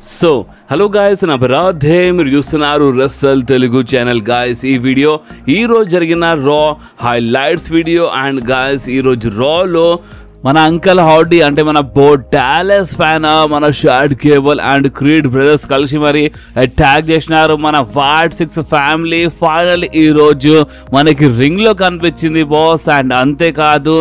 So hello guys, నా బరాధే మీరు చూస్తున్నారు రసల్ తెలుగు ఛానల్. గాయస్ ఈ వీడియో ఈరోజు జరిగిన రా హైలైట్స్ వీడియో. అండ్ గాయస్ ఈరోజు రాలో మన అంకల్ హౌడీ అంటే మన డాలస్ ఫ్యాన్ మన షాడ్ కేబుల్ అండ్ క్రీడ్ బ్రదర్స్ కలిసి మరి అటాక్ చేసినారు మన వార్డ్ 6 ఫ్యామిలీ. ఫైనల్ ఈరోజు మనకి రింగ్లో కనిపించింది బాస్. అండ్ అంతేకాదు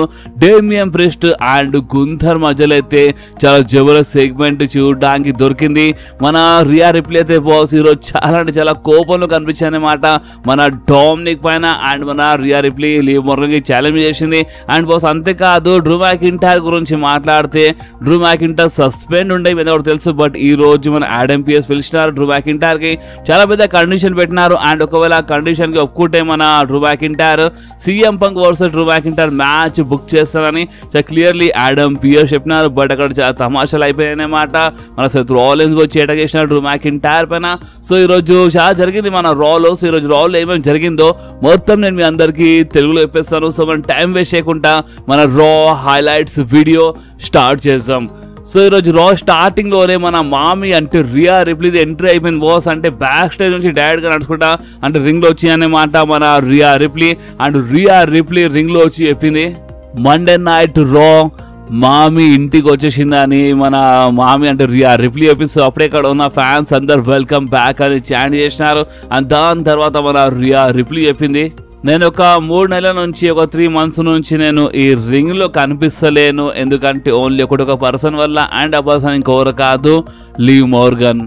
డేమియన్ ప్రిస్ట్ అండ్ గుంథర్ మధ్యలో అయితే చాలా జబర్దస్త్ సెగ్మెంట్ చూడడానికి దొరికింది. మన రియా రిప్లీ అయితే బాస్ ఈరోజు చాలా అంటే చాలా కోపంలో కనిపించాయి అన్నమాట మన డామినిక్ పైన. అండ్ మన రియా రిప్లీ లీవ్ మోర్గన్కి ఛాలెంజ్ చేసింది. అండ్ బాస్ అంతేకాదు డ్రూ మ్యాకింటైర్ గురించి మాట్లాడితే డ్రూ మ్యాకింటైర్ సస్పెండ్ ఉండే మీద తెలుసు. బట్ ఈ రోజు మన ఆడమ్ పియర్స్ పిలిచినారు డ్రూ మ్యాకింటైర్ కి, చాలా పెద్ద కండిషన్ పెట్టినారు. అండ్ ఒకవేళ ఆ కండిషన్ కి ఒప్పుకుంటే మన Drew McIntyre CM punk versus Drew McIntyre match book చేస్తారని క్లియర్లీ ఆడమ్ పియర్స్ చెప్పినారు. బట్ అక్కడ చాలా తమాషాలు అయిపోయాయన్నమాట. మన సెత్ రాలిన్స్ వచ్చి అటాక్ చేసినారు డ్రూ మ్యాకింటైర్ పైన. సో ఈరోజు చాలా జరిగింది మన రాలో. సో ఈరోజు రాలో ఏమేమి జరిగిందో మొత్తం నేను మీ అందరికీ తెలుగులో చెప్పేస్తాను. సో మనం టైం వేస్ట్ చేయకుండా మన రా హైలైట్స్ వీడియో స్టార్ట్ చేద్దాం. సో ఈరోజు రా స్టార్టింగ్ లోనే మన మామీ అంటే రియా రిప్లీది ఎంట్రీ అయిపోయింది బాస్. అంటే బ్యాక్ స్టేజ్ నుంచి డైరెక్ట్ గా నడుచుకుంటా అంటే రింగ్ లో వచ్చి అన్నమాట మన రియా రిప్లీ. అండ్ రియా రిప్లీ రింగ్ లో వచ్చి చెప్పింది మండే నైట్ రా మామీ ఇంటికి వచ్చేసింది అని మన మామీ అంటే రియా రిప్లీ చెప్పింది. అప్పుడే ఇక్కడ ఉన్న ఫ్యాన్స్ అందరు వెల్కమ్ బ్యాక్ అని చాంట్ చేసినారు. అండ్ దాని తర్వాత మన రియా రిప్లీ చెప్పింది నేను ఒక 3 నెలల నుంచి ఒక 3 months నుంచి నేను ఈ రింగ్ లో కనిపిస్తలేను, ఎందుకంటే ఓన్లీ ఒక పర్సన్ వల్ల. అండ్ ఆ పర్సన్ ఇంకొకరు కాదు, Liv Morgan.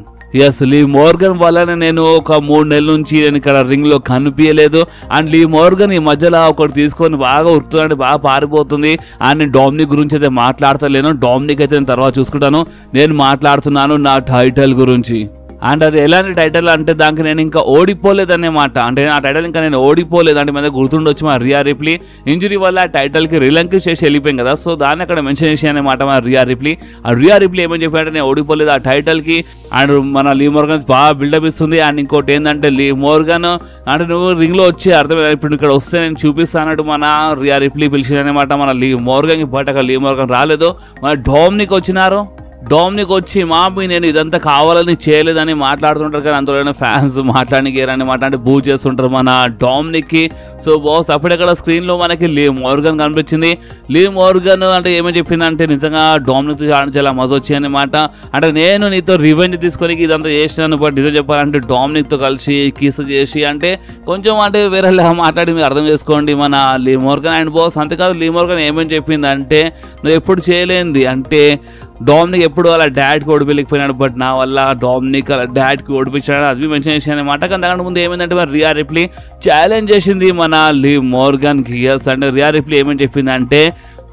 Yes, Liv Morgan వల్లనే నేను ఒక 3 నెలల నుంచి నేను ఇక్కడ రింగ్ లో కనిపించలేదు. అండ్ లీవ్ మోర్గన్ ఈ మధ్యలో ఒకటి తీసుకొని బాగా ఉరుకుతుందంటే బాగా పారిపోతుంది. అండ్ నేను డామినిక్ గురించి అయితే మాట్లాడతలేను, డామినిక్ అయితే నేను తర్వాత చూసుకుంటాను. నేను మాట్లాడుతున్నాను నా టైటిల్ గురించి. అండ్ అది ఎలాంటి టైటిల్ అంటే దానికి నేను ఇంకా ఓడిపోలేదనే మాట. అంటే ఆ టైటిల్ ఇంకా నేను ఓడిపోలేదు అంటే మీద గుర్తుండొచ్చు మా రియా రిప్లీ ఇంజరీ వల్ల ఆ టైటిల్కి రిలంక్విష్ చేసి వెళ్ళిపోయింది కదా. సో దాన్ని అక్కడ మెన్షన్ చేసి అనమాట మా రియా రిప్లీ. ఆ రియా రిప్లీ ఏమని చెప్పాడంటే నేను ఓడిపోలేదు ఆ టైటిల్కి. అండ్ మన లీవ్ మోర్గన్ బాగా బిల్డప్ ఇస్తుంది. అండ్ ఇంకోటి ఏంటంటే లీవ్ మోర్గన్ అంటే నువ్వు రింగ్లో వచ్చి అర్థమైంది ఇప్పుడు ఇక్కడ వస్తే నేను చూపిస్తానట్టు మన రియా రిప్లీ పిలిచిందనమాట మన లీవ్ మోర్గన్కి. బట్ అక్కడ లీవ్ మోర్గన్ రాలేదు, మన డామినిక్ వచ్చినారు. డామినిక్ వచ్చి మామీ నేను ఇదంతా కావాలని చేయలేదని మాట్లాడుతుంటారు కానీ అంతలోనే ఫ్యాన్స్ మాట్లాడనికేరని అంటే బూ చేస్తుంటారు మన డామినిక్కి. సో బాస్ అప్పుడక్కడ స్క్రీన్లో మనకి లీవ్ మోర్గన్ కనిపించింది. లీవ్ మోర్గన్ అంటే ఏమని చెప్పిందంటే నిజంగా డామినిక్ చాలా మజా వచ్చాయన్నమాట. అంటే నేను నీతో రివెంజ్ తీసుకొని ఇదంతా చేసినాను, బట్ నిజం చెప్పాలంటే డామినిక్తో కలిసి కిస్ చేసి అంటే కొంచెం అంటే వేరేలా మాట్లాడి మీరు అర్థం చేసుకోండి మన లీవ్ మోర్గన్. అండ్ బాస్ అంతేకాదు లీవ్ మోర్గన్ ఏమని చెప్పిందంటే నువ్వు ఎప్పుడు చేయలేంది అంటే డామినిక్ ఎప్పుడు అలా డాడ్కి ఓడిపోలేకపోయినాడు, బట్ నా వల్ల డామినిక్ అలా డాడ్కి ఓడిపించాడు అది మెన్షన్ చేశాను అనమాట. కానీ దాని ముందు ఏమైందంటే మరి రియా రిప్లీ ఛాలెంజ్ చేసింది మన లీవ్ మోర్గన్కి. ఎస్ అంటే రియా రిప్లీ ఏమని చెప్పిందంటే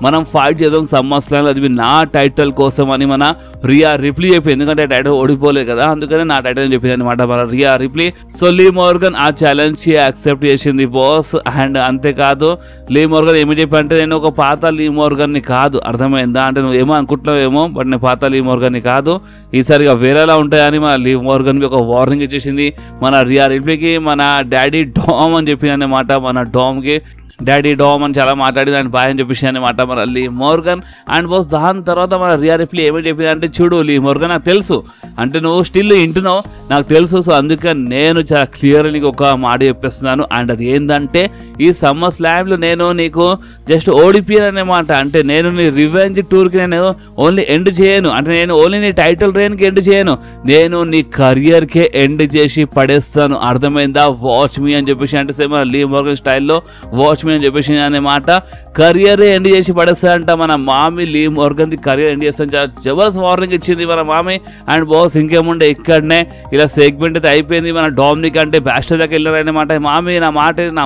మనం ఫైట్ చేద్దాం సమ్మర్స్లామ్లో, అది నా టైటిల్ కోసం అని మన రియా రిప్లీ చెప్పింది. ఎందుకంటే టైటిల్ ఓడిపోలేదు కదా, అందుకని నా టైటిల్ అని చెప్పింది అనమాట మన రియా రిప్లీ. సో లీవ్ మోర్గన్ ఆ ఛాలెంజ్ యాక్సెప్ట్ చేసింది బాస్. అండ్ అంతేకాదు లీవ్ మోర్గన్ ఏమి చెప్పి అంటే నేను ఒక పాత లీవ్ మోర్గన్ని కాదు, అర్థమైందా అంటే నువ్వు ఏమో అనుకుంటున్నావేమో, బట్ నేను పాత లీవ్ మోర్గన్ని కాదు, ఈసారిగా వేరేలా ఉంటాయని మన లీవ్ మోర్గన్కి ఒక వార్నింగ్ ఇచ్చేసింది మన రియా రిప్లీకి. మన డాడీ డామ్ అని చెప్పింది అనమాట మన డామ్కి. డాడీ డామ్ అని చాలా మాట్లాడి దాన్ని బాయ్ అని చెప్పేసి అనమాట మన లీవ్ మోర్గన్. అండ్ బాస్ దాని తర్వాత మన రియా రిప్లీ ఏమని చెప్పింది అంటే చూడు లీవ్ మోర్గన్ నాకు తెలుసు అంటే నువ్వు స్టిల్ వింటున్నావు నాకు తెలుసు, సో అందుకని నేను చాలా క్లియర్ నీకు ఒక మాట చెప్పేస్తున్నాను. అండ్ అది ఏంటంటే ఈ సమ్మర్ స్లామ్లో నేను నీకు జస్ట్ ఓడిపోయాను అనమాట. అంటే నేను నీ రివెంజ్ టూర్కి నేను ఓన్లీ ఎండ్ చేయను, అంటే నేను ఓన్లీ నీ టైటిల్ రెయిన్కి ఎండ్ చేయను, నేను నీ కెరియర్కే ఎండ్ చేసి పడేస్తాను, అర్థమైందా, వాచ్ మీ అని చెప్పేసి అంటే సేమ్ లీవ్ మోర్గన్ స్టైల్లో వాచ్ అని చెప్పేసి అన్నమాట. కెరియర్ ఎండ్ చేసి పడేస్తాడంట మన మామీ. లీవ్ మోర్గన్ కెరియర్ ఎండ్ చేస్తాను చాలా జబర్దస్త్ వార్నింగ్ ఇచ్చింది మన మామీ. అండ్ బాస్ ఇంకేముండే ఇక్కడనే ఇలా సెగ్మెంట్ అయితే అయిపోయింది. మన డామినిక్ అంటే బ్యాస్టర్ దాకా వెళ్ళారన్నమాట. మామీ నా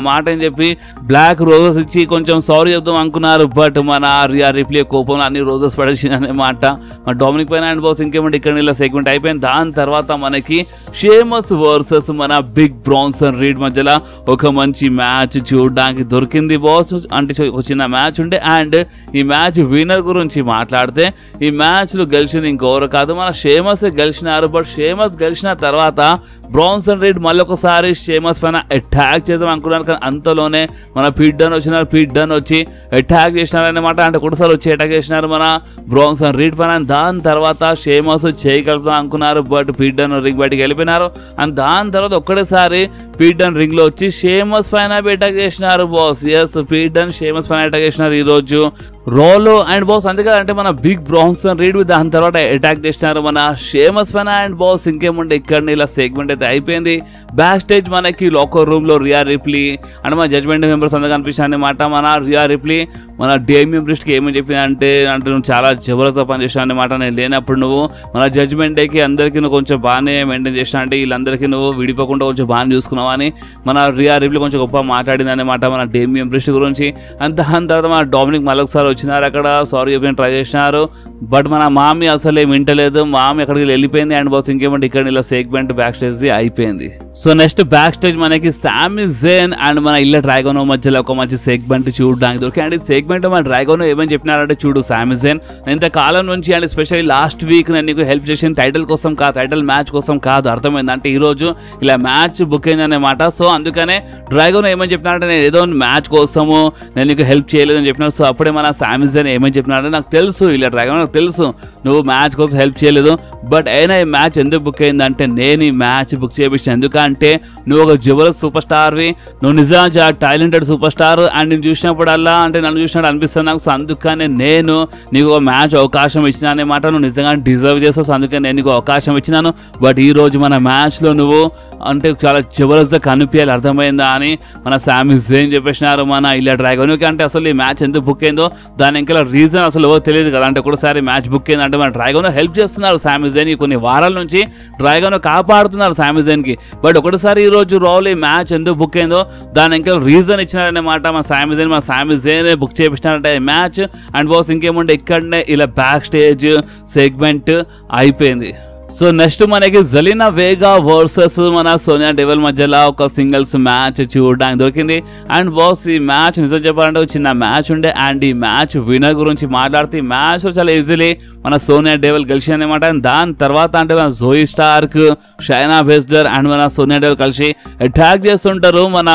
మాట అని చెప్పి బ్లాక్ రోజెస్ ఇచ్చి కొంచెం సారీ చెప్దాం అనుకున్నారు, బట్ మన రియా రిప్లీ కోపంలో అన్ని రోజెస్ పడేసింది అన్నమాట మన డామినిక్ పైన. అండ్ బాస్ ఇంకేముంటే ఇక్కడ ఇలా సెగ్మెంట్ అయిపోయింది. దాని తర్వాత మనకి షేమస్ వర్సెస్ మన బిగ్ బ్రాన్సన్ రీడ్ మధ్యలో ఒక మంచి మ్యాచ్ చూడడానికి దొరికింది బాస్. అంటే ఒక చిన్న మ్యాచ్ ఉండే. అండ్ ఈ మ్యాచ్ విన్నర్ గురించి మాట్లాడితే ఈ మ్యాచ్లో గెలిచింది ఇంకెవరు కాదు మన షేమస్ గెలిచినారు. బట్ షేమస్ గెలిచిన తర్వాత బ్రాన్సన్ రీడ్ మళ్ళీ ఒకసారి షేమస్ పైన అటాక్ చేద్దాం అనుకున్నారు, కానీ అంతలోనే మన పీట్ డన్ వచ్చినారు. పీట్ డన్ వచ్చి అటాక్ చేసినారనమాట. అంటే ఒకటిసారి వచ్చి అటాక్ చేసినారు మన బ్రాన్సన్ రీడ్ పైన. దాని తర్వాత షేమస్ చేయగలుగుతాం అనుకున్నారు, బట్ పీట్ డన్ రింగ్ బయటికి వెళ్ళిపోయినారు. అండ్ దాని తర్వాత ఒక్కడేసారి పీట్ డన్ రింగ్ లో వచ్చి షేమస్ పైన అటాక్ చేసినారు boss. Yes, Pete Dunne Sheamus పైన అటాక్ చేసినారు ఈ రోజు రోలో. అండ్ బాస్ అంతేకాదంటే మన బిగ్ బ్రాన్సన్ రీడ్ దాని తర్వాత అటాక్ చేసినారు మన షేమస్ పైన. అండ్ బాస్ ఇంకేముంటే ఇక్కడ ఇలా సెగ్మెంట్ అయితే అయిపోయింది. బ్యాక్ స్టేజ్ మనకి లాకర్ రూమ్ లో రియా రిప్లీ అండ్ మన జడ్జ్మెంట్ మెంబర్స్ అందరూ కనిపించారు అనమాట. మన రియా రిప్లీ మన డేమియన్ ప్రిస్ట్ కి ఏమని చెప్పింది అంటే నువ్వు చాలా జబర్దస్త్ పనిచేసావు అనమాట, నేను లేనప్పుడు నువ్వు మన జడ్జ్మెంట్ డేకి అందరికీ నువ్వు కొంచెం బాగానే మెయింటైన్ చేసినా, అంటే వీళ్ళందరికీ నువ్వు విడిపోకుండా కొంచెం బాగానే చూసుకున్నావు అని మన రియా రిప్లీ కొంచెం గొప్ప మాట్లాడింది అనమాట మన డేమియన్ ప్రిస్ట్ గురించి. అండ్ దాని తర్వాత మన డామినిక్ మళ్ళీ ఒకసారి వచ్చినారు, అక్కడ సారీ చెప్పి ట్రై చేసినారు, బట్ మన మామి అసలు ఏమి వింటలేదు, మామి అక్కడికి వెళ్ళిపోయింది. అండ్ బాస్ ఇంకేమంటే ఇక్కడ ఇలా సెగ్మెంట్ బ్యాక్ స్టేజ్ అయిపోయింది. సో నెక్స్ట్ బ్యాక్ స్టేజ్ మనకి సామీ జేన్ అండ్ మన ఇల్ల డ్రాగోనో మధ్యలో ఒక మంచి సెగ్మెంట్ చూడడానికి దొరికి. అండ్ ఈ సెగ్మెంట్ మన డ్రాగోనో ఏమని చెప్పినారంటే, చూడు సామీ జేన్, ఇంతకాలం నుంచి అండ్ ఎస్పెషల్లీ లాస్ట్ వీక్ నేను నీకు హెల్ప్ చేసిన టైటిల్ కోసం కాదు, టైటిల్ మ్యాచ్ కోసం కాదు, అర్థమైంది అంటే ఈరోజు ఇలా మ్యాచ్ బుక్ అయింది అనమాట. సో అందుకనే డ్రాగోనో ఏమని చెప్పినారంటే, నేను ఏదో మ్యాచ్ కోసము నేను నీకు హెల్ప్ చేయలేదని చెప్పినారు. సో అప్పుడే మన సామీ జేన్ ఏమని చెప్పినారంటే, నాకు తెలుసు ఇలా డ్రాగోనో, నాకు తెలుసు నువ్వు మ్యాచ్ కోసం హెల్ప్ చేయలేదు, బట్ అయినా ఈ మ్యాచ్ ఎందుకు బుక్ అయిందంటే నేను ఈ మ్యాచ్ బుక్ చేయించాను, ఎందుకంటే నువ్వు ఒక జబర్దస్త్ సూపర్ స్టార్వి, నువ్వు నిజంగా చాలా టాలెంటెడ్ సూపర్ స్టార్, అండ్ నేను చూసినప్పుడల్లా అంటే నన్ను చూసినట్టు అనిపిస్తుంది నాకు. సో అందుకనే నేను నీకు ఒక మ్యాచ్ అవకాశం ఇచ్చిన అనమాట, నువ్వు నిజంగా డిజర్వ్ చేస్తావు, సో అందుకని నేను నీకు అవకాశం ఇచ్చినాను, బట్ ఈ రోజు మన మ్యాచ్లో నువ్వు అంటే చాలా జబర్దస్త్గా కనిపించాలి, అర్థమైందా అని మన సామీ జేన్ చెప్పేసినారు మన ఇలా డ్రాగోన్కి. అంటే అసలు ఈ మ్యాచ్ ఎందుకు బుక్ అయిందో దాని ఇంకా రీజన్ అసలు ఎవరు తెలియదు కదా, అంటే ఒకసారి మ్యాచ్ బుక్ అయింది అంటే మన డ్రాగోనో హెల్ప్ చేస్తున్నారు సామీ జేన్కి, కొన్ని వారాల నుంచి డ్రాగోనో కాపాడుతున్నారు సామీ జేన్కి, బట్ ఒకటిసారి ఈ రోజు రోల్ ఈ మ్యాచ్ ఎందుకు బుక్ అయిందో దాని ఇంకా రీజన్ ఇచ్చినారనమాట మన సామీ జేన్ బుక్ చేయించినారంటే ఈ మ్యాచ్. అండ్ బాస్ ఇంకేముంటే ఇక్కడనే ఇలా బ్యాక్ స్టేజ్ సెగ్మెంట్ అయిపోయింది. సో నెక్స్ట్ మనకి జెలినా వేగా వర్సెస్ మన సోనియా డెవిల్ మధ్యలో ఒక సింగిల్స్ మ్యాచ్ చూడడానికి దొరికింది. అండ్ బాస్ ఈ మ్యాచ్ నిజం చెప్పాలంటే చిన్న మ్యాచ్ ఉండే, అండ్ ఈ మ్యాచ్ విన్నర్ గురించి మాట్లాడితే ఈ మ్యాచ్ చాలా ఈజీలీ మన సోనియా డెవిల్ గెలిచి అనమాట. దాని తర్వాత అంటే మన జోయి స్టార్క్, షైనా బెస్లర్ అండ్ మన సోనియా డెవిల్ కలిసి అటాక్ చేస్తుంటారు మన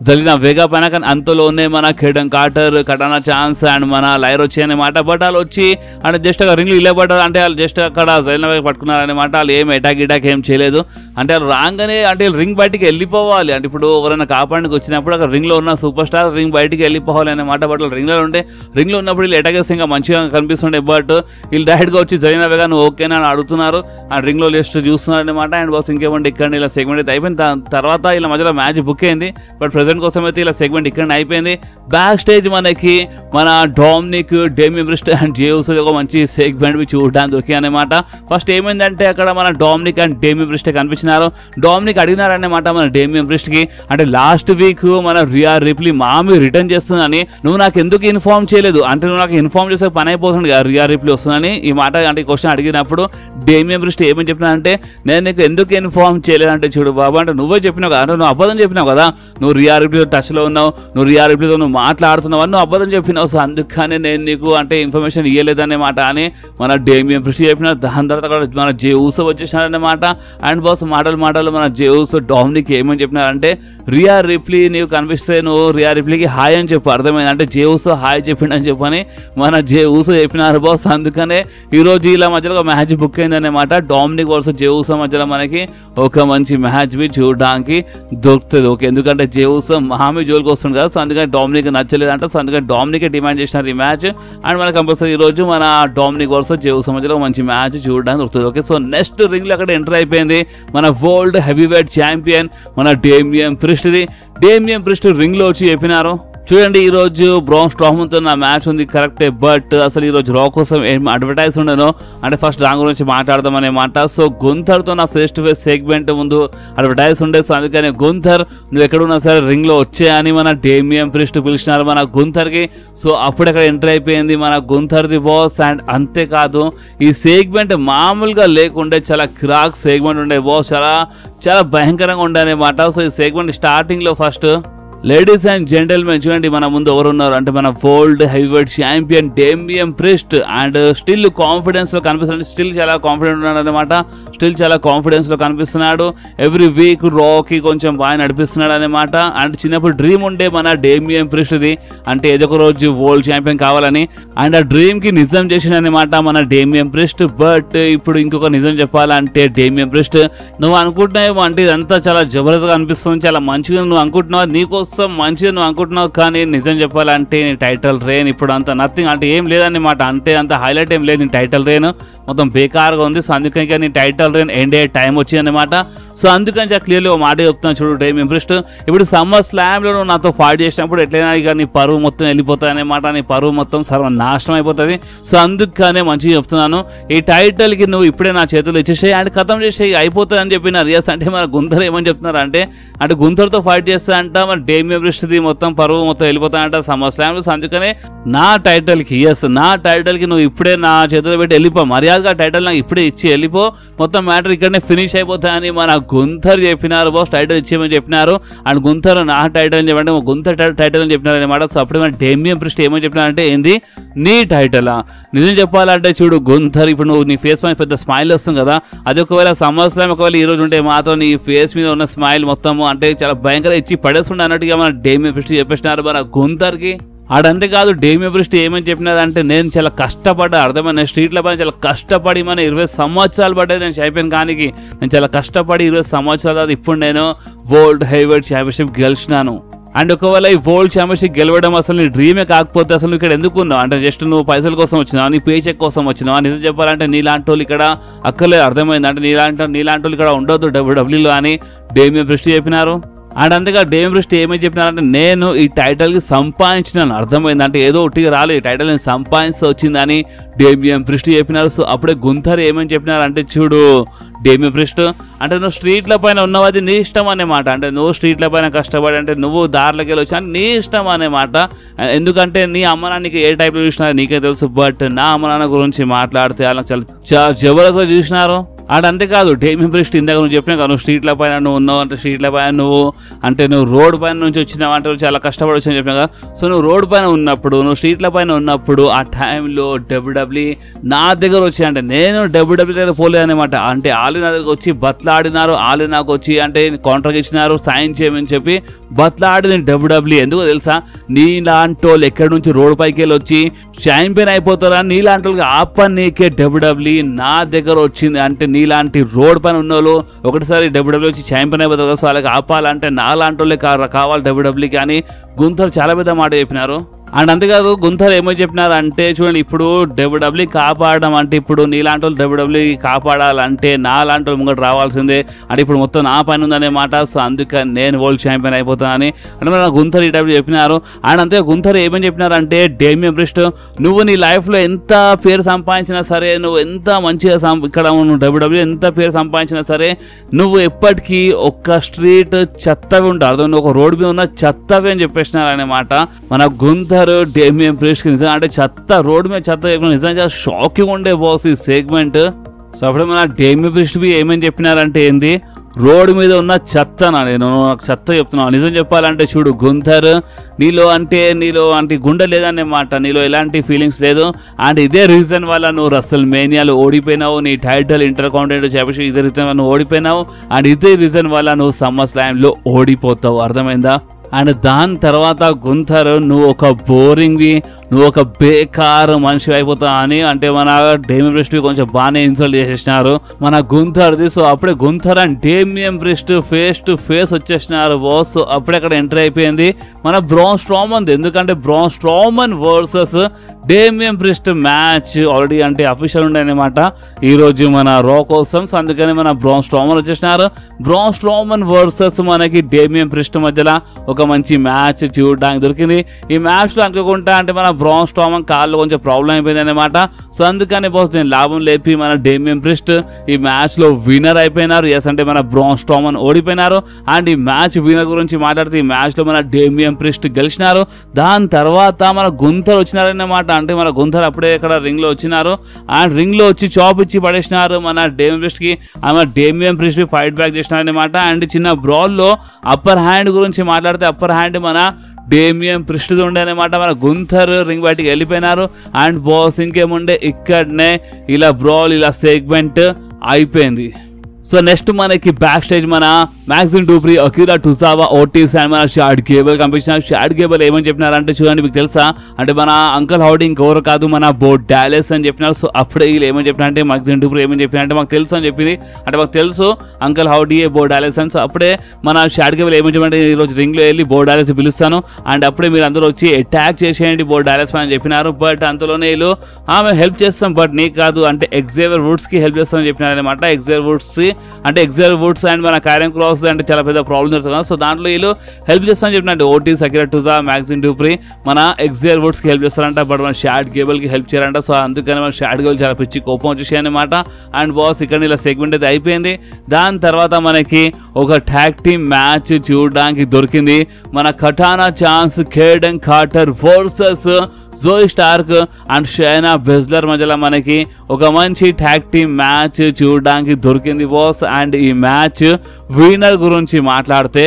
జెలినా వేగా పైన, కానీ అంతలోనే మన కేడన్ కార్టర్, కటానా ఛాన్స్ అండ్ మన లైర్ వచ్చి అనమాట. బట్ వాళ్ళు వచ్చి అంటే జస్ట్ అక్కడ రింగ్లు ఇల్లబడ్డారు, అంటే వాళ్ళు జస్ట్ అక్కడ జెలినా వేగా పట్టుకున్నారనమాట. వాళ్ళు ఏం అటాక్ ఏం చేయలేదు, అంటే వాళ్ళు రాగానే అంటే రింగ్ బయటికి వెళ్ళిపోవాలి, అంటే ఇప్పుడు ఎవరైనా కాపాడానికి వచ్చినప్పుడు అక్కడ రింగ్లో ఉన్న సూపర్ స్టార్ రింగ్ బయటికి వెళ్ళిపోవాలి అనమాట. బట్ వాళ్ళు రింగ్లో ఉన్నప్పుడు వీళ్ళు అటాక్ చేస్తే ఇంకా మంచిగా కనిపిస్తుండే, బట్ వీళ్ళు డైరెక్ట్గా వచ్చి జెలినా వేగా నువ్వు ఓకేనా అని అడుగుతున్నారు, అండ్ రింగ్లో లిస్ట్ చూస్తున్నారు అనమాట. అండ్ బాస్ ఇంకేమంటే ఇక్కడ ఇలా సెగ్మెంట్ అయితే అయిపోయింది. దాని తర్వాత ఇలా మధ్యలో మ్యాచ్ బుక్ అయింది, బట్ కోసం అయితే ఇలా సెగ్మెంట్ ఇక్కడ అయిపోయింది. బ్యాక్ స్టేజ్ మనకి మన Dominic, Damian priest and J ఊసో ఒక మంచి సెగ్మెంట్ చూడడానికి దొరికాయి అనమాట. ఫస్ట్ ఏమైందంటే అక్కడ మన డామినిక్ అండ్ డేమియన్ ప్రిస్ట్ కనిపించినారు. డామినిక్ అడిగినారన్నమాట మన డేమియన్ ప్రిస్ట్ కి, అంటే లాస్ట్ వీక్ మన రియా రిప్లీ మామి రిటర్న్ చేస్తుందని నువ్వు నాకు ఎందుకు ఇన్ఫార్మ్ చేయలేదు, అంటే నువ్వు నాకు ఇన్ఫార్మ్ చేసే పని అయిపోతుంది కదా రియా రిప్లీ వస్తుందని ఈ మాట అంటే క్వశ్చన్ అడిగినప్పుడు డేమియన్ ప్రిస్ట్ ఏమని చెప్పినా అంటే, నేను నీకు ఎందుకు ఇన్ఫార్మ్ చేయలేదంటే, చూడు బాబా అంటే నువ్వే చెప్పినావు కదా, అంటే నువ్వు అబద్ధం చెప్పినావు కదా, నువ్వు రియా రిప్లీ టచ్లో ఉన్నావు, నువ్వు రియా రిప్లీతో నువ్వు మాట్లాడుతున్నావు అని నువ్వు అబద్ధం చెప్పినావు, సో అందుకనే నేను నీకు అంటే ఇన్ఫర్మేషన్ ఇవ్వలేదనే మాట అని మన డేమియన్ ప్రిస్ట్ చెప్పిన. దాని తర్వాత మన జే ఊసో వచ్చేసినారన్నమాట. అండ్ బాస్ మాటలు మన జే ఊసో డామినిక్ ఏమని చెప్పినారంటే, రియా రిప్లీ నీవు కనిపిస్తే నువ్వు రియా రిప్లీకి హాయ్ అని చెప్పు, అర్థమైంది అంటే జే ఊసో హాయ్ చెప్పిండని చెప్పని మన జే ఊసో చెప్పినారు బాస్. అందుకనే ఈరోజు ఇలా మధ్యలో ఒక మ్యాచ్ బుక్ అయిందన్నమాట. డామినిక్ వర్సెస్ జే ఊసో మధ్యలో మనకి ఒక మంచి మ్యాచ్ చూడడానికి దొరుకుతుంది. ఓకే, ఎందుకంటే జే ఊసో హామీ జోలికి వస్తుంది కదా, సో అందుకని డామినిక్ నచ్చలేదంట, సో అందుకని డామినిక్ డిమాండ్ చేసినారు ఈ మ్యాచ్. అండ్ మన కంపల్సరీ ఈరోజు మన డామినిక్ వర్సెస్ జే ఊసో మధ్యలో మంచి మ్యాచ్ చూడడానికి దొరుకుతుంది. ఓకే, సో నెక్స్ట్ రింగ్లో అక్కడ ఎంటర్ అయిపోయింది మన వరల్డ్ హెవీ వెయిట్ ఛాంపియన్ మన డేమియన్ ప్రిస్ట్ది. డేమియన్ ప్రిస్ట్ రింగ్లో వచ్చి చెప్పినారు, చూడండి ఈరోజు బ్రాన్ స్ట్రోమన్తో నా మ్యాచ్ ఉంది కరెక్టే, బట్ అసలు ఈరోజు రా కోసం ఏం అడ్వర్టైజ్ ఉండను, అంటే ఫస్ట్ దాని గురించి మాట్లాడదామనే మాట. సో గుంథర్తో నా ఫేస్ టు ఫేస్ సెగ్మెంట్ ముందు అడ్వర్టైజ్ ఉండే, సో అందుకని గుంథర్ నువ్వు ఎక్కడున్నా సరే రింగ్లో వచ్చేయని మన డేమియన్ ప్రిస్ట్ పిలిచినారు మన గుంథర్కి. సో అప్పుడు అక్కడ ఎంటర్ అయిపోయింది మన గుంథర్ది బాస్. అండ్ అంతేకాదు ఈ సెగ్మెంట్ మామూలుగా లేకుండే చాలా క్రాక్ సెగ్మెంట్ ఉండే బాస్, చాలా భయంకరంగా ఉండే అనమాట. సో ఈ సెగ్మెంట్ స్టార్టింగ్లో ఫస్ట్ లేడీస్ అండ్ జెంటల్మెన్ చూడండి మన ముందు ఎవరు ఉన్నారు అంటే మన world heavyweight champion Damian priest and still confidence లో కనిపిస్తున్నాడు. స్టిల్ చాలా కాన్ఫిడెంట్ ఉన్నాడు అనమాట. స్టిల్ చాలా కాన్ఫిడెన్స్ లో కనిపిస్తున్నాడు. ఎవ్రీ వీక్ రాకి కొంచెం బాగా నడిపిస్తున్నాడు అనమాట. అండ్ చిన్నప్పుడు డ్రీమ్ ఉండే మన డేమియన్ ప్రిస్ట్ది అంటే ఏదో ఒక రోజు వరల్డ్ ఛాంపియన్ కావాలని. అండ్ ఆ డ్రీమ్ కి నిజం చేసిన అనమాట మన డేమియన్ ప్రిస్ట్. బట్ ఇప్పుడు ఇంకొక నిజం చెప్పాలంటే డేమియన్ ప్రిస్ట్ నువ్వు అనుకుంటున్నావు అంటే ఇదంతా చాలా జబర్దస్త్గా అనిపిస్తుంది, చాలా మంచిగా నువ్వు అనుకుంటున్నావు, నీకోసం మంచిగా నువ్వు అనుకుంటున్నావు. కానీ నిజం చెప్పాలంటే నీ టైటిల్ రెయిన్ ఇప్పుడు అంత నథింగ్ అంటే ఏం లేదన్నమాట. అంటే అంత హైలైట్ ఏం లేదు నీ టైటిల్ రెయిన్, మొత్తం బేకార్గా ఉంది. సో అందుకని నీ టైటిల్ రెయిన్ ఎండ్ అయ్యే టైం వచ్చింది అనమాట. సో అందుకని చాలా క్లియర్లీ ఒక మాట చెప్తున్నాను చూడు డేమియన్ ప్రిస్ట్. ఇప్పుడు సమ్మర్ స్లామ్లో నువ్వు నాతో ఫైట్ చేసినప్పుడు ఎట్లయినా ఇక నీ పరువు మొత్తం వెళ్ళిపోతుంది అనమాట. నీ పరువు మొత్తం సర్వనాశనం అయిపోతుంది. సో అందుకనే మంచిగా చెప్తున్నాను, ఈ టైటిల్కి నువ్వు ఇప్పుడే నా చేతులు ఇచ్చేసేయి అండ్ ఖతం చేసేయి అయిపోతుంది అని చెప్పినారు. ఎస్ అంటే మన గుంతర్ ఏమని చెప్తున్నారు అంటే గుంతర్తో ఫైట్ చేస్తా అంట మన డేమియన్ ప్రిస్ట్ది మొత్తం పరువు మొత్తం వెళ్ళిపోతాయంట సమ్మర్ స్లామ్లో. సో అందుకనే నా టైటిల్కి నా టైటిల్కి నువ్వు ఇప్పుడే నా చేతులు పెట్టి వెళ్ళిపో, మర్యాదగా టైటిల్ నాకు ఇప్పుడే ఇచ్చి వెళ్ళిపో, మొత్తం మ్యాటర్ ఇక్కడనే ఫినిష్ అయిపోతాయని మన గుంతర్ చెప్పినారు. బాస్ టైటిల్ ఇచ్చేయమని చెప్పినారు. అండ్ గుంతర్ నా టైటిల్ అని చెప్పంటే గుంతర్ టైటిల్ అని చెప్పినారు అనమాట. సో అప్పుడే మన డేమియన్ ప్రిస్ట్ ఏమని చెప్పినారంటే ఏంది నీ టైటిలా? నిజం చెప్పాలంటే చూడు గుంతర్ ఇప్పుడు నువ్వు నీ ఫేస్ మీద పెద్ద స్మైల్ వస్తుంది కదా, అది ఒకవేళ సమ్మర్ స్లామ్ ఒకవేళ ఈ రోజు ఉంటే మాత్రం నీ ఫేస్ మీద ఉన్న స్మైల్ మొత్తము అంటే చాలా భయంకర ఇచ్చి పడేస్తుండే అన్నట్టుగా మన డేమియన్ ప్రిస్ట్ చెప్పేసినారు మన గుంతర్కి. ఆడంతేకాదు డేమియన్ ప్రిస్ట్ ఏమని చెప్పినారంటే నేను చాలా కష్టపడ్డా, అర్థమైన స్ట్రీట్ల పైన చాలా కష్టపడి మన 20 సంవత్సరాలు పడ్డాయి నేను ఛాంపియన్ కానికి. నేను చాలా కష్టపడి 20 సంవత్సరాల తర్వాత ఇప్పుడు నేను వరల్డ్ హెవీవెయిట్ ఛాంపియన్షిప్ గెలిచినాను. అండ్ ఒకవేళ ఈ వరల్డ్ ఛాంపియన్షిప్ గెలవడం అసలు నీ డ్రీమే కాకపోతే అసలు నువ్వు ఇక్కడ ఎందుకు ఉన్నావు అంటే జస్ట్ నువ్వు పైసల కోసం వచ్చినావా, నీ పే చెక్ కోసం వచ్చినావా? నిజం చెప్పాలంటే నీలాంటి వాళ్ళు ఇక్కడ అక్కర్లేదు, అర్థమైంది అంటే నీలాంటి వాళ్ళు ఇక్కడ ఉండొద్దు డబ్ల్యూడబ్ల్యూలో అని డేమియన్ ప్రిస్ట్ చెప్పినారు. అండ్ అంతగా డేమియన్ ప్రిస్ట్ ఏమని చెప్పినారంటే నేను ఈ టైటిల్కి సంపాదించినాను, అర్థమైంది అంటే ఏదో ఒట్టిగా రాలేదు, ఈ టైటిల్ నేను సంపాదిస్తూ వచ్చిందని డేమియన్ ప్రిస్ట్ చెప్పినారు. సో అప్పుడే గుంతర్ ఏమని చెప్పినారంటే చూడు డేమియన్ ప్రిస్ట్ అంటే నువ్వు స్ట్రీట్ల పైన ఉన్నవాది నీ ఇష్టం అనేమాట. అంటే నువ్వు స్ట్రీట్ల పైన కష్టపడి అంటే నువ్వు దారిలోకి వెళ్ళి వచ్చా నీ ఇష్టం అనేమాట. ఎందుకంటే నీ అమ్మ నాన్నకి ఏ టైప్లో చూసినారో నీకే తెలుసు. బట్ నా అమ్మ నాన్న గురించి మాట్లాడితే వాళ్ళకి చాలా జబర్దస్త్గా చూసినారు. అండ్ అంతేకాదు డేమియన్ ప్రిస్ట్ ఇందాక నువ్వు చెప్పినా కదా నువ్వు స్ట్రీట్ల పైన నువ్వు ఉన్నావు అంటే స్ట్రీట్ల పైన నువ్వు రోడ్ పైన నుంచి వచ్చినావు అంటే చాలా కష్టపడి వచ్చాను చెప్పినా కదా. సో నువ్వు రోడ్ పైన ఉన్నప్పుడు నువ్వు స్ట్రీట్ల పైన ఉన్నప్పుడు ఆ టైంలో డబ్ల్యూడబ్ల్యూ నా దగ్గర వచ్చి అంటే నేను డబ్ల్యూడబ్ల్యూ దగ్గర పోలేదన్నమాట. అంటే వాళ్ళు నా దగ్గర వచ్చి బతలాడినారు, వాళ్ళు నాకు వచ్చి అంటే కాంట్రాక్ట్ ఇచ్చినారు సైన్ చేయమని చెప్పి బతలాడింది డబ్ల్యూడబ్ల్యూ. ఎందుకో తెలుసా నీలాంటి వాళ్ళు ఎక్కడి నుంచి రోడ్ పైకి వెళ్ళి వచ్చి ఛాంపియన్ అయిపోతారా నీలాంటి వాళ్ళకి ఆపనీకే డబ్ల్యూడబ్ల్యూ నా దగ్గర వచ్చింది. అంటే నీలాంటి రోడ్ పైన ఉన్న వాళ్ళు ఒకటిసారి డబ్ల్యూడబ్ల్యూ వచ్చి ఛాంపియన్ అయిపోతారు కదా, సో వాళ్ళకి ఆపాలంటే నాలాంటి వాళ్ళే కావాలి డబ్ల్యూడబ్ల్యూకి అని గుంతర్ చాలా పెద్ద మాట చెప్పినారు. అండ్ అంతేకాదు గుంతర్ ఏమో చెప్పినారు అంటే చూడండి ఇప్పుడు డబ్ల్యూడబ్ల్యూ కాపాడడం అంటే ఇప్పుడు నీలాంటి వాళ్ళు డబ్ల్యూడబ్ల్యూ కాపాడాలంటే నాలాంటి వాళ్ళు ముంగట రావాల్సిందే అంటే ఇప్పుడు మొత్తం నా పైన ఉందనే మాట. సో అందుకని నేను వరల్డ్ ఛాంపియన్ అయిపోతానని అంటే మన గుంతర్ ఈ టైప్ చెప్పినారు. అండ్ అంతే గుంతర్ ఏమని చెప్పినారంటే డేమియన్ ప్రిస్ట్ నువ్వు నీ లైఫ్లో ఎంత పేరు సంపాదించినా సరే, నువ్వు ఎంత మంచిగా ఇక్కడ నువ్వు డబ్ల్యూడబ్ల్యూ ఎంత పేరు సంపాదించినా సరే నువ్వు ఎప్పటికీ ఒక్క స్ట్రీట్ చెత్తవి ఉంటావు, అర్థం నువ్వు ఒక రోడ్ మీద ఉన్న చెత్తవి అని చెప్పేసినారు అనమాట మన గుంతర్ డేమియన్ ప్రిస్ట్ కి. నిజంగా అంటే చెత్త రోడ్ మీద చెత్త నిజంగా షాకింగ్ ఉండే బాస్ ఈ సెగ్మెంట్. సో అప్పుడే మన డేమియన్ ప్రిస్ట్ ఏమని చెప్పినారంటే ఏంది రోడ్డు మీద ఉన్న చెత్త నేను నాకు చెత్త చెప్తున్నాను. నిజం చెప్పాలంటే చూడు గుంతర్ నీలో అంటే గుండె లేదన్నమాట, నీలో ఎలాంటి ఫీలింగ్స్ లేదు. అండ్ ఇదే రీజన్ వల్ల నువ్వు రసల్ మేనియాలో ఓడిపోయినావు, నీ టైటిల్ ఇంటర్ కాంటినెంటల్ ఛాంపియన్షిప్ ఇదే రీజన్ వల్ల నువ్వు ఓడిపోయినావు. అండ్ ఇదే రీజన్ వల్ల నువ్వు సమ్మర్ స్లామ్లో ఓడిపోతావు, అర్థమైందా? అండ్ దాని తర్వాత గుంతర్ నువ్వు ఒక బోరింగ్వి నువ్వు ఒక బేకారు మనిషి అయిపోతావు అని అంటే మన డేమియన్ ప్రిస్ట్ కొంచెం బాగానే ఇన్సల్ట్ చేసేసినారు మన గుంతర్ది. సో అప్పుడే Gunther and Damian Priest face to face వచ్చేసినారు బాస్. సో అప్పుడే అక్కడ ఎంటర్ అయిపోయింది మన బ్రాన్ స్ట్రోమన్. ఎందుకంటే Braun Strowman versus Damian Priest match already అంటే అఫీషియల్ ఉండే అనమాట ఈరోజు మన రా కోసం. సో అందుకని మన బ్రాన్ స్ట్రోమన్ వచ్చేసినారు. బ్రాన్ స్ట్రోమన్ వర్సెస్ మనకి డేమియన్ ప్రిస్ట్ మధ్యలో ఒక మంచి మ్యాచ్ చూడడానికి దొరికింది. ఈ మ్యాచ్లో అనుకుంటా అంటే మన బ్రాన్ స్ట్రోమన్ కాళ్ళు కొంచెం ప్రాబ్లం అయిపోయింది అనమాట. సో అందుకని బాస్ నేను లాభం లేపి మన డేమియన్ ప్రిస్ట్ ఈ మ్యాచ్లో విన్నర్ అయిపోయినారు. ఎస్ అంటే మన బ్రాన్ స్ట్రోమన్ ఓడిపోయినారు. అండ్ ఈ మ్యాచ్ విన్నర్ గురించి మాట్లాడితే ఈ మ్యాచ్లో మన డేమియన్ ప్రిస్ట్ గెలిచినారు. దాని తర్వాత మన గుంతర్ వచ్చినారన్నమాట. అంటే మన గుంతర్ అప్పుడే ఇక్కడ రింగ్లో వచ్చినారు. అండ్ రింగ్లో వచ్చి చాప్ ఇచ్చి పడేసినారు మన డేమియన్ ప్రిస్ట్కి. మన డేమియన్ ప్రిస్ట్ ఫైట్ బ్యాక్ చేసినారనమాట. అండ్ చిన్న బ్రాల్లో అప్పర్ హ్యాండ్ గురించి మాట్లాడితే అప్పర్ హ్యాండ్ మన డేమియన్ ప్రిస్ట్ ఉండే అనమాట. మన గుంథర్ రింగ్ బయటికి వెళ్ళిపోయినారు. అండ్ బాస్ ఇంకేముండే ఇక్కడనే ఇలా బ్రాల్ ఇలా సెగ్మెంట్ అయిపోయింది. సో నెక్స్ట్ మనకి బ్యాక్ స్టేజ్ మన మ్యాక్సిమ్ డూప్రీ, అకిరా టుజావా, ఓటిస్ అండ్ మన షాడ్ గేబుల్ కనిపించినారు. షాడ్ గేబుల్ ఏమని చెప్పినారంటే చూడండి, మీకు తెలుసా అంటే మన అంకల్ హౌడీ ఇంకెవరు కాదు మన బో డాలెస్ అని చెప్పినారు. సో అప్పుడే వీళ్ళు ఏమని చెప్పినారంటే మ్యాక్సిమ్ డూప్రీ ఏమని చెప్పినారంటే మాకు తెలుసు అని చెప్పింది. అంటే మాకు తెలుసు అంకల్ హౌడీ బో డాలెస్ అని. సో అప్పుడే మన షాడ్ గేబుల్ ఏమని చెప్పినంటే ఈరోజు రింగ్లో వెళ్ళి బో డాలెస్ పిలుస్తాను అండ్ అప్పుడే మీరు అందరూ వచ్చి అటాక్ చేసేయండి బో డాలెస్ అని చెప్పినారు. బట్ అంతలోనే వీళ్ళు మేము హెల్ప్ చేస్తాం బట్ నీకు కాదు అంటే ఎగ్జేవియర్ వుడ్స్కి హెల్ప్ చేస్తామని చెప్పినారు అనమాట. ఎగ్జేవియర్ వుడ్స్ అండ్ మన క్యారెన్ క్రాస్ అంటే చాలా పెద్ద ప్రాబ్లమ్ జరుగుతుంది కదా. సో దాంట్లో వీళ్ళు హెల్ప్ చేస్తామని చెప్పినట్టు ఓటీస్, అకిరా టుజా, మ్యాక్సిమ్ డూప్రీ మన ఎగ్జేవియర్ వుడ్స్కి హెల్ప్ చేస్తారంట. బట్ మన షాడ్ గేబుల్కి హెల్ప్ చేయాలంట. సో అందుకని మన షాడ్ గేబుల్ చాలా పిచ్చి కోపం వచ్చేసాయి అనమాట. అండ్ బాస్ ఇక్కడ ఇలా సెగ్మెంట్ అయితే అయిపోయింది. దాని తర్వాత మనకి ఒక ట్యాగ్ టీమ్ మ్యాచ్ చూడడానికి దొరికింది. మన Katana Chance Kayden Carter versus Zoey Stark and Shayna Baszler మధ్యలో మనకి ఒక మంచి ట్యాగ్ టీమ్ మ్యాచ్ చూడడానికి దొరికింది బాస్. అండ్ ఈ మ్యాచ్ విన్నర్ గురించి మాట్లాడితే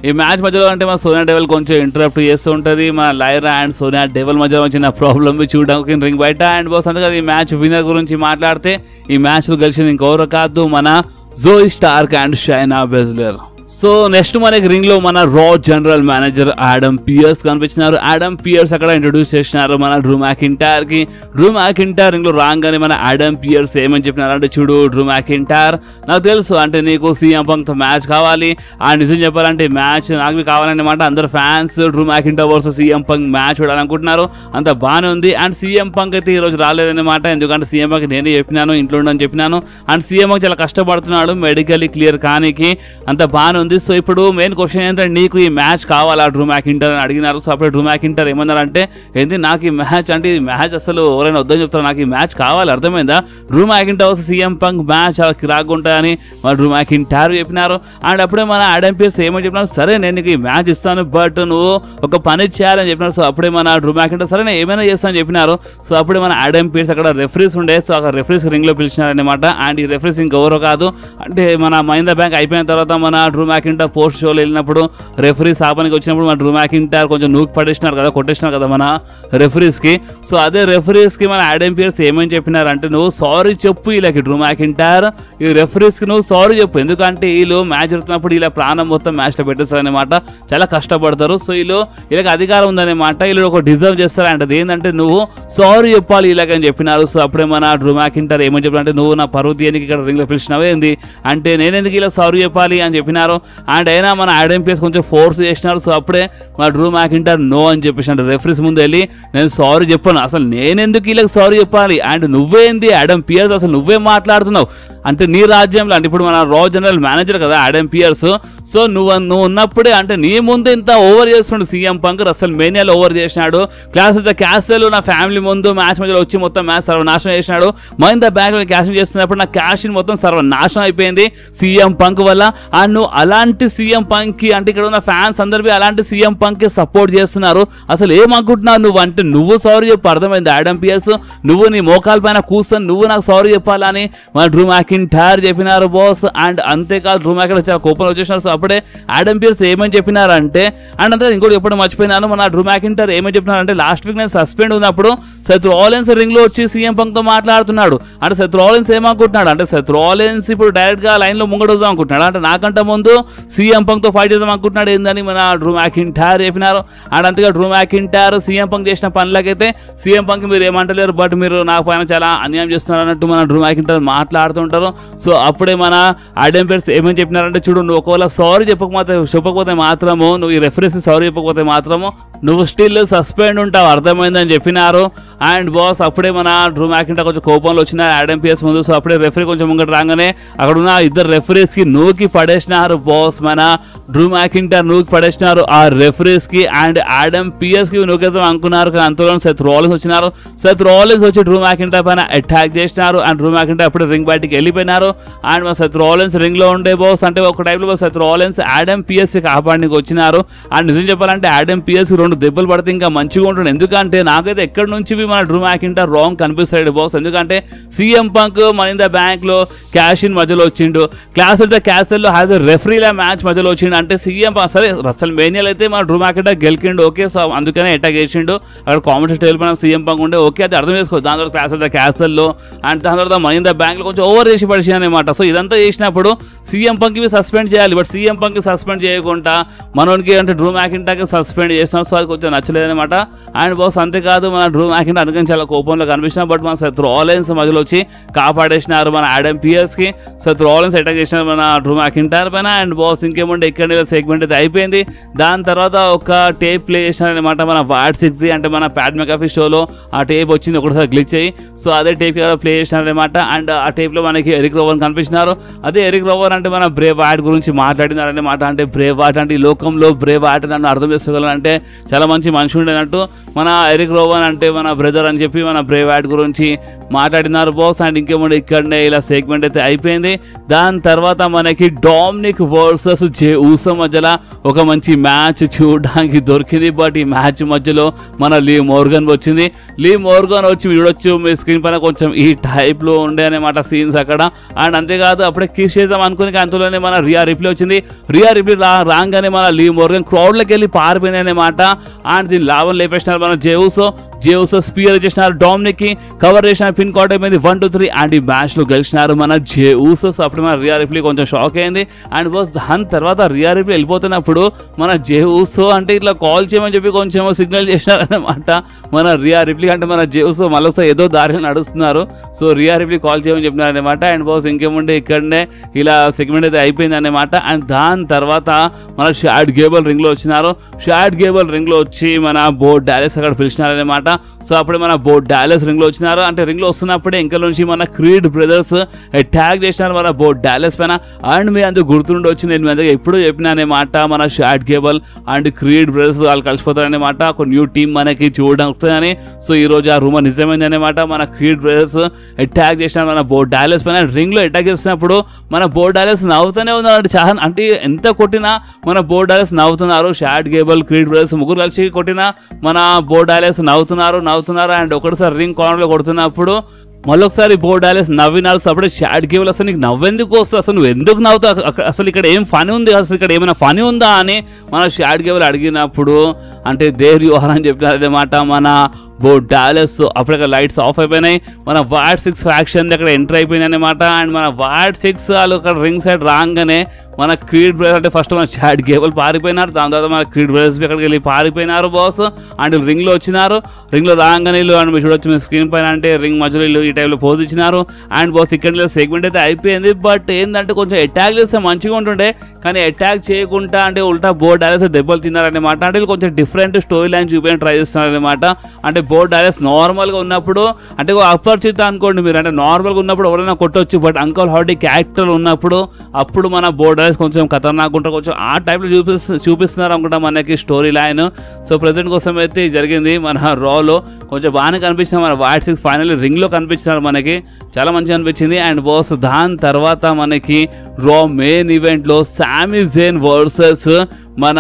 ఈ మ్యాచ్ మధ్యలో అంటే మన సోనియా డెవిల్ కొంచెం ఇంటరప్ట్ చేస్తూ ఉంటుంది. మన లైరా అండ్ సోనియా డెవిల్ మధ్యలో వచ్చిన ప్రాబ్లమ్ చూడడానికి రింగ్ బయట. అండ్ బాస్ అందుకని ఈ మ్యాచ్ విన్నర్ గురించి మాట్లాడితే ఈ మ్యాచ్లో గెలిచింది ఇంకెవరు కాదు మన Zoey Stark and Shayna Baszler. So next మనకి రింగ్ లో మన Raw general manager Adam Pearce కనిపించినారు. ఆడమ్ పియర్స్ అక్కడ ఇంట్రొడ్యూస్ చేసినారు మన డ్రూ మ్యాకింటైర్ కి. డ్రూ మ్యాకింటైర్ రింగ్ లో రాగానే మన ఆడమ్ పియర్స్ ఏమని చెప్పినారు అంటే చూడు డ్రూ మ్యాకింటైర్ నాకు తెలుసు అంటే నీకు సీఎం పంక్ తో మ్యాచ్ కావాలి అండ్ నిజం చెప్పాలంటే మ్యాచ్ నాకు కావాలన్నమాట. అందరు fans Drew McIntyre versus CM punk match చూడాలనుకుంటున్నారు. అంత బాగానే ఉంది. అండ్ సీఎం పంక్ అయితే ఈ రోజు రాలేదన్నమాట. ఎందుకంటే సీఎం పంక్ నేనే చెప్పినాను ఇంట్లో ఉండని చెప్పినాను. అండ్ సీఎం పంక్ చాలా కష్టపడుతున్నాడు మెడికల్లీ క్లియర్ కానికి. అంత బాగానే ఉంది. సో ఇప్పుడు మెయిన్ క్వశ్చన్ ఏంటంటే నీకు ఈ మ్యాచ్ కావాలా డ్రూ మ్యాకింటైర్ అని అడిగినారు. సో అప్పుడు డ్రూ మ్యాకింటైర్ ఏమన్నారంటే ఏంటి నాకు ఈ మ్యాచ్ అంటే ఈ మ్యాచ్ అసలు ఎవరైనా వద్దని చెప్తారు, నాకు ఈ మ్యాచ్ కావాలి అర్థమైందా. Drew McIntyre versus CM punk match చాలా కిరాక్గా ఉంటాయని మన డ్రూ మ్యాకింటైర్ చెప్పినారు. అండ్ అప్పుడే మన ఆడమ్ పియర్స్ ఏమని చెప్పినారు, సరే నేను నీకు ఈ మ్యాచ్ ఇస్తాను బట్ నువ్వు ఒక పని చేయాలని చెప్పినారు. సో అప్పుడే మన డ్రూ మ్యాకింటైర్ సరే నేను ఏమైనా చేస్తానని చెప్పినారు. సో అప్పుడే మన ఆడమ్ పియర్స్ అక్కడ రెఫరీస్ ఉండే. సో అక్కడ రెఫరీస్ రింగ్లో పిలిచినారనమాట. అండ్ ఈ రెఫరీస్ ఇంకెవరో కాదు అంటే మన మహీంద్రా బ్యాంక్ అయిపోయిన తర్వాత మన డ్రూ మ్యాకింటైర్ పోస్ట్ షోలో వెళ్ళినప్పుడు రెఫరీస్ ఆపనికి వచ్చినప్పుడు మన డ్రూ మ్యాకింటైర్ కొంచెం నూకి పడేసినారు కదా, కొట్టేసినారు కదా మన రెఫరీస్కి. సో అదే రెఫరీస్కి మన ఆడమ్ పియర్స్ ఏమని చెప్పినారంటే నువ్వు సారీ చెప్పు వీళ్ళకి డ్రూ మ్యాకింటైర్ ఈ రెఫరీస్కి నువ్వు సారీ చెప్పు. ఎందుకంటే వీళ్ళు మ్యాచ్ జరుగుతున్నప్పుడు ఇలా ప్రాణం మొత్తం మ్యాచ్లో పెట్టేస్తారు అనమాట, చాలా కష్టపడతారు. సో వీళ్ళకి అధికారం ఉందన్నమాట, వీళ్ళు ఒక డిజర్వ్ చేస్తారు అంటే ఏంటంటే నువ్వు సారీ చెప్పాలి వీళ్ళకని చెప్పినారు. సో అప్పుడే మన డ్రూ మ్యాకింటైర్ ఏమని చెప్పారంటే నువ్వు నా పరువు తీయనికి ఇక్కడ రింగ్లో పిలిచినావే ఏంది అంటే నేనెందుకు ఇలా సారీ చెప్పాలి అని చెప్పినారు. అండ్ అయినా మన ఆడమ్ పియర్స్ కొంచెం ఫోర్స్ చేసినారు. సో అప్పుడే మన డ్రూ మ్యాకింటైర్ నో అని చెప్పేసి రెఫరీస్ ముందు వెళ్ళి నేను సారీ చెప్పాను, అసలు నేనెందుకు వీళ్ళకి సారీ చెప్పాలి అండ్ నువ్వేంది ఆడమ్ పియర్స్ అసలు నువ్వే మాట్లాడుతున్నావు అంటే నీ రాజ్యంలో అంటే ఇప్పుడు మన రా జనరల్ మేనేజర్ కదా ఆడమ్ పియర్స్. సో నువ్వు ఉన్నప్పుడే అంటే నీ ముందు ఇంత ఓవర్ చేస్తున్నాడు సీఎం పంక్, అసలు మేనియాలో ఓవర్ చేసినాడు. క్లాస్ ఆఫ్ ద క్యాస్టల్ నా ఫ్యామిలీ ముందు మ్యాచ్ మధ్యలో వచ్చి మొత్తం మ్యాచ్ సర్వనాశనం చేసినాడు. మహీంద్రా బ్యాంక్ క్యాష్ చేస్తున్నప్పుడు నా క్యాష్ మొత్తం సర్వనాశనం అయిపోయింది సీఎం పంక్ వల్ల. అండ్ నువ్వు అలాంటి సీఎం పంక్ కి అంటే ఇక్కడ ఉన్న ఫ్యాన్స్ అందరికీ అలాంటి సీఎం పంక్ కి సపోర్ట్ చేస్తున్నారు. అసలు ఏమనుకుంటున్నావు నువ్వు అంటే నువ్వు సారీ చెప్పు అర్థమైంది ఆడమ్ పియర్స్, నువ్వు నీ మోకాల పైన కూర్చొని నువ్వు నాకు సారీ చెప్పాలని మన డ్రూ మ్యాకింటైర్ చెప్పినారు బాస్. అండ్ అంతేకాదు డ్రూ మ్యాకింటైర్ చాలా కోపంలో వచ్చేసినారు. సో అప్పుడే ఆడమ్ పియర్స్ ఏమని చెప్పినారంటే అండ్ అంతే ఇంకోటి ఎప్పుడు మర్చిపోయినాను మన డ్రూ మ్యాకింటైర్ ఏమని చెప్పినారంటే లాస్ట్ వీక్ నేను సస్పెండ్ ఉన్నప్పుడు సెత్ రాలిన్స్ రింగ్ లో వచ్చి సీఎం పంక్ తో మాట్లాడుతున్నాడు. అంటే సెత్ రాలిన్స్ ఏమనుకుంటున్నాడు అంటే సెత్ రాలిన్స్ ఇప్పుడు డైరెక్ట్ గా లైన్ లో ముంగడు వద్దాం అనుకుంటున్నాడు అంటే నాకంటే ముందు సీఎం పంక్ తో ఫైట్ చేద్దాం అనుకుంటున్నాడు ఏందని మన డ్రూ మ్యాకింటైర్ చెప్పినారు. అండ్ అంతగా డ్రూ మ్యాకింటైర్ సీఎం పంక్ చేసిన పనులకైతే సీఎం పంక్ మీరు ఏమంటలేరు బట్ మీరు నాకు పైన చాలా అన్యాయం చేస్తున్నారు అన్నట్టు మన డ్రూ మ్యాకింటైర్ మాట్లాడుతుంటారు. సో అప్పుడే మన ఆడమ్ పియర్స్ ఏమని చెప్పినారంటే చూడు నువ్వు ఒకవేళ సారీ చెప్పకపోతే మాత్రము నువ్వు ఈ రెఫరీస్ సారీ చెప్పకపోతే మాత్రము నువ్వు స్టిల్ సస్పెండ్ ఉంటావు అర్థమైందని చెప్పినారు. అండ్ బాస్ అప్పుడే మన డ్రూ మ్యాకింటైర్ కొంచెం కోపంలో వచ్చిన ఆడమ్ పియర్స్ ముందు. సో అప్పుడే రెఫరీ కొంచెం ముంగట రాగానే అక్కడ ఉన్న ఇద్దరు రెఫరీస్ కి నూకి పడేసినారు బాస్. మన డ్రూ మ్యాకింటైర్ నూకి పడేసినారు ఆ రెఫరీస్ కి. అండ్ ఆడమ్ పియర్స్ కి నూకేద్దాం అనుకున్నారు కానీ అంతలో సెత్ రాలిన్స్ వచ్చినారు. సెత్ రాలిన్స్ వచ్చి డ్రూ మ్యాకింటైర్ పైన అటాక్ చేసినారు. అండ్ డ్రూ మ్యాకింటైర్ అప్పుడే రింగ్ బయటికి వెళ్ళిపోయినారు. అండ్ మన సెత్ రాలిన్స్ రింగ్ లో ఉండే బాస్ అంటే ఒక టైంలో సెత్ రాలిన్స్ ఆడమ్ పియర్స్ కి కాపాడడానికి వచ్చినారు. అండ్ నిజం చెప్పాలంటే ఆడమ్ పియర్స్ రెండు దెబ్బలు పడితే ఇంకా మంచిగా ఉంటుంది. ఎందుకంటే నాకైతే ఎక్కడి నుంచి మన డ్రూ మ్యాకింటైర్ రాంగ్ కనిపిస్తాడు బాస్. ఎందుకంటే సీఎం పంక్ మహీంద్రా బ్యాంక్ లో క్యాష్ ఇన్ మధ్యలో వచ్చిండు, క్లాస్ ఆఫ్ ద క్యాస్టల్ లో హ్యాస్ ఎ రెఫరీ ఇలా మ్యాచ్ మధ్యలో వచ్చిండు అంటే సీఎం సరే రసల్ మేనియాలో అయితే మన డ్రూ మ్యాకింటైర్ గెలికిండు ఓకే. సో అందుకనే అటాక్ చేసిండు అక్కడ కామెంటరీ టేబుల్ పైన సీఎం పంక్ ఉండే ఓకే, అది అర్థం చేసుకోవచ్చు. దాని తర్వాత క్లాస్ ఆఫ్ ద క్యాసల్లో అండ్ దాని తర్వాత మనీ ఇన్ ద బ్యాంక్లో కొంచెం ఓవర్ చేసి పడిచి అనమాట. సో ఇదంతా చేసినప్పుడు సీఎం పంక్కి సస్పెండ్ చేయాలి, బట్ సీఎం పంక్కి సస్పెండ్ చేయకుండా మనోనికి అంటే డ్రూ మ్యాకింటైర్కి సస్పెండ్ చేస్తున్నారు. సో అది కొంచెం నచ్చలేదనమాట. అండ్ బాస్ అంతేకాదు మన డ్రూ మ్యాకింటైర్ అందుకని చాలా కోపంలో కనిపించినా బట్ మన సెత్ రాలిన్స్ మధ్యలో వచ్చి కాపాడేసినారు మన ఆడమ్ పియర్స్కి. సెత్ రాలిన్స్ అటాక్ చేసినారు మన డ్రూ మ్యాకింటైర్ పైన. అండ్ బాస్ ఇంకేముంటే ఇక్కడ సెగ్మెంట్ అయితే అయిపోయింది. దాని తర్వాత ఒక టేప్ ప్లే చేసినారనమాట మన వాట్ 6 అంటే మన ప్యాట్ మెకాఫీ షోలో ఆ టేప్ వచ్చింది ఒకటిసారి గ్లిచ్ అయ్యి. సో అదే టేప్ ప్లే చేసినారనమాట. అండ్ ఆ టేప్లో మనకి ఎరిక్ రోవర్ కనిపించినారు. అదే ఎరిక్ రోవర్ అంటే మన బ్రేవ్ హార్ట్ గురించి మాట్లాడినారనమాట. అంటే బ్రేవ్ హార్ట్ అంటే ఈ లోకంలో బ్రేవ్ హార్ట్ నన్ను అర్థం చేసుకోగలంటే చాలా మంచి మనిషి ఉండేనట్టు మన ఎరిక్ రోవర్ అంటే మన బ్రదర్ అని చెప్పి మన బ్రేవ్ హార్ట్ గురించి మాట్లాడినారు బాస్. అండ్ ఇంకేముంటే ఇక్కడనే ఇలా సెగ్మెంట్ అయితే అయిపోయింది. దాని తర్వాత మనకి డామినిక్ వర్సెస్ జే ఊసో మధ్యలో ఒక మంచి మ్యాచ్ చూడడానికి దొరికింది. బట్ ఈ మ్యాచ్ మధ్యలో మన లీ మోర్గన్ వచ్చింది. లీ మోర్గన్ వచ్చి చూడొచ్చు మీ స్క్రీన్ పైన కొంచెం ఈ టైప్లో ఉండే అనమాట సీన్స్ అక్కడ. అండ్ అంతేకాదు అప్పుడే కిస్ చేద్దాం అనుకుని అంతలోనే మన రియా రిప్లీ వచ్చింది. రియా రిప్లీ రాగానే మన లీ మోర్గన్ క్రౌడ్లోకి వెళ్ళి పారిపోయినాయి అనమాట. అండ్ దీన్ని లాభం లేపేసినారు మన జే ఊసో స్పియర్ చేసినారు డామినిక్కి కవర్ చేసిన పిన్ కౌట్ అయిపోయింది 1-2-3 అండ్ ఈ మ్యాచ్లో గెలిచినారు మన జే ఊసో. అప్పుడు మన రియా రిప్లీ కొంచెం షాక్ అయింది. అండ్ బాస్ దాని తర్వాత రియా రిప్లీ వెళ్ళిపోతున్నప్పుడు మన జే ఊసో అంటే ఇట్లా కాల్ చేయమని చెప్పి కొంచెం సిగ్నల్ చేసినారనమాట మన రియా రిప్లీ. అంటే మన జే ఊసో మళ్ళీ ఏదో దారిలో నడుస్తున్నారు. సో రియా రిప్లీ కాల్ చేయమని చెప్పినారనమాట. అండ్ బాస్ ఇంకేముంటే ఇక్కడనే ఇలా సెగ్మెంట్ అయితే అయిపోయింది అనమాట. అండ్ దాని తర్వాత మన షాడ్ గేబుల్ రింగ్లో వచ్చినారు. షాడ్ గేబుల్ రింగ్లో వచ్చి మన బో డాలెస్ అక్కడ పిలిచినారనమాట. సో అప్పుడే మన బో డాలెస్ రింగ్లో వచ్చినారు. అంటే రింగ్లో వస్తున్నప్పుడే ఇంకా నుంచి మన క్రీడ్ బ్రదర్స్ అటాక్ చేసినారు మన బో డాలెస్ పైన. అండ్ మీ అందుకు గుర్తుండొచ్చు నేను మీ అందరికి ఎప్పుడూ చెప్పినానమాట మన షాడ్ గేబుల్ అండ్ క్రీడ్ బ్రదర్స్ వాళ్ళు కలిసిపోతారనమాట. ఒక న్యూ టీం మనకి చూడడానికి వస్తుందని. సో ఈరోజు ఆ రూమర్ నిజమైంది అనమాట. మన క్రీడ్ బ్రదర్స్ అటాక్ చేసినారు మన బో డాలెస్ పైన. రింగ్లో అటాక్ చేసినప్పుడు మన బో డాలెస్ నవ్వుతూనే ఉన్నారు. చాలా అంటే ఎంత కొట్టినా మన బో డాలెస్ నవ్వుతున్నారు. షాడ్ గేబుల్ క్రీడ్ బ్రదర్స్ ముగ్గురు కలిసి కొట్టినా మన బో డాలెస్ నవ్వుతున్నారు. అండ్ ఒకటిసారి రింగ్ కార్నర్లో కొడుతున్నప్పుడు మళ్ళొకసారి బో డాలెస్ నవ్వినారు. అప్పుడే షాడ్ గేబుల్ అసలు నీకు నవ్వెందుకు వస్తుంది, అసలు నువ్వు ఎందుకు నవ్వుతావు, అసలు ఇక్కడ ఏం ఫనీ ఉంది, అసలు ఇక్కడ ఏమైనా ఫనీ ఉందా అని మన షాడ్ గేబుల్ అడిగినప్పుడు అంటే దేర్ యు ఆర్ అని చెప్పినారనమాట మన బో డాలెస్. అప్పుడు లైట్స్ ఆఫ్ అయిపోయినాయి. మన వాట్ 6 ఫ్యాక్షన్ అక్కడ ఎంటర్ అయిపోయినాయి అనమాట. అండ్ మన వాట్ 6 వాళ్ళు అక్కడ రింగ్ సైడ్ రాగానే మన క్రీడ్ బ్రదర్స్ అంటే ఫస్ట్ మన షాడ్ గేబుల్ పారిపోయినారు. దాని తర్వాత మన క్రీడ్ బ్రదర్స్ అక్కడికి వెళ్ళి పారిపోయినారు బాస్. అండ్ రింగ్లో వచ్చినారు. రింగ్లో రాగానే అండ్ మీరు చూడొచ్చు మీ స్క్రీన్ పైన అంటే రింగ్ మధ్యలో ఈ టైంలో పోజ్ ఇచ్చినారు. అండ్ బాస్ ఇక్కడ సెగ్మెంట్ అయితే అయిపోయింది. బట్ ఏంటంటే కొంచెం అటాక్ చేస్తే మంచిగా ఉంటుండే, కానీ అటాక్ చేయకుండా అంటే ఉల్టా బో డాలెస్ దెబ్బలు తిన్నారనమాట. అంటే కొంచెం డిఫరెంట్ స్టోరీ లైన్ చూపించడం ట్రై చేస్తున్నారనమాట. అంటే బో డాలెస్ నార్మల్గా ఉన్నప్పుడు అంటే అపరిచిత అనుకోండి మీరు, అంటే నార్మల్గా ఉన్నప్పుడు ఎవరైనా కొట్టొచ్చు. బట్ అంకల్ హార్డీ క్యారెక్టర్ ఉన్నప్పుడు అప్పుడు మన బో డాలెస్ కొంచెం ఖతర్నాక్ ఉంటారు, కొంచెం ఆ టైప్లో చూపిస్తున్నారు అనుకుంటా మనకి స్టోరీ లైన్. సో ప్రెజెంట్ కోసం అయితే జరిగింది మన రాలో కొంచెం బాగానే కనిపించింది. మన వాట్ 6 ఫైనల్లీ రింగ్లో కనిపించినారు, మనకి చాలా మంచిగా అనిపించింది. అండ్ బాస్ దాని తర్వాత మనకి రా మెయిన్ ఈవెంట్లో సామీ జేన్ వర్సెస్ మన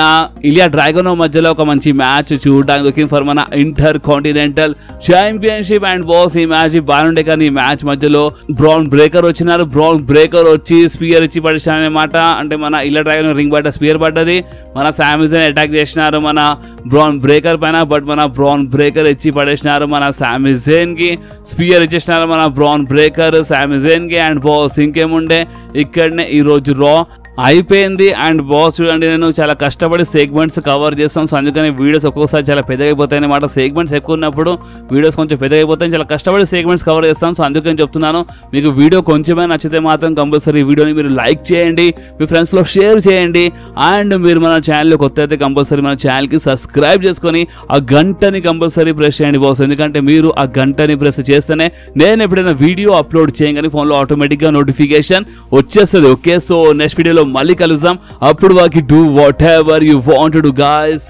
ఇలియా డ్రాగనో మధ్యలో ఒక మంచి మ్యాచ్ చూడడానికి దొరికింది ఫర్ మన inter continental championship. And boss ఈ మ్యాచ్ బాగుండే, కానీ ఈ మ్యాచ్ మధ్యలో బ్రౌన్ బ్రేకర్ వచ్చినారు. బ్రౌన్ బ్రేకర్ వచ్చి స్పియర్ ఇచ్చి పడేసారనమాట. అంటే మన ఇలియా డ్రాగనో రింగ్ బయట స్పియర్ పడ్డది. మన సామీ జేన్ అటాక్ చేసినారు మన బ్రౌన్ బ్రేకర్ పైన. బట్ మన బ్రౌన్ బ్రేకర్ ఇచ్చి పడేసినారు మన సామీ జేన్కి. స్పియర్ ఇచ్చేసినారు మన బ్రౌన్ బ్రేకర్ సామీ జేన్కి. అండ్ బాస్ ఇంకేముండే ఇక్కడనే ఈరోజు రా అయిపోయింది. అండ్ బాస్ చూడండి నేను చాలా కష్టపడి సెగ్మెంట్స్ కవర్ చేస్తాను. సో అందుకని వీడియోస్ ఒక్కొక్కసారి చాలా పెద్దగైపోతాయి అన్నమాట. సెగ్మెంట్స్ ఎక్కువ ఉన్నప్పుడు వీడియోస్ కొంచెం పెద్దగైపోతాయి. చాలా కష్టపడి సెగ్మెంట్స్ కవర్ చేస్తాను. సో అందుకని చెప్తున్నాను, మీకు వీడియో కొంచెమే నచ్చితే మాత్రం కంపల్సరీ వీడియోని మీరు లైక్ చేయండి, మీ ఫ్రెండ్స్లో షేర్ చేయండి. అండ్ మీరు మన ఛానల్లో కొత్త అయితే కంపల్సరీ మన ఛానల్కి సబ్స్క్రైబ్ చేసుకొని ఆ గంటని కంపల్సరీ ప్రెస్ చేయండి బాస్. ఎందుకంటే మీరు ఆ గంటని ప్రెస్ చేస్తేనే నేను ఎప్పుడైనా వీడియో అప్లోడ్ చేయగానే ఫోన్లో ఆటోమేటిక్గా నోటిఫికేషన్ వచ్చేస్తుంది. ఓకే, సో నెక్స్ట్ వీడియోలో మళ్ళీ కలుద్దాం. అప్పుడు వాకి do whatever you want to do guys.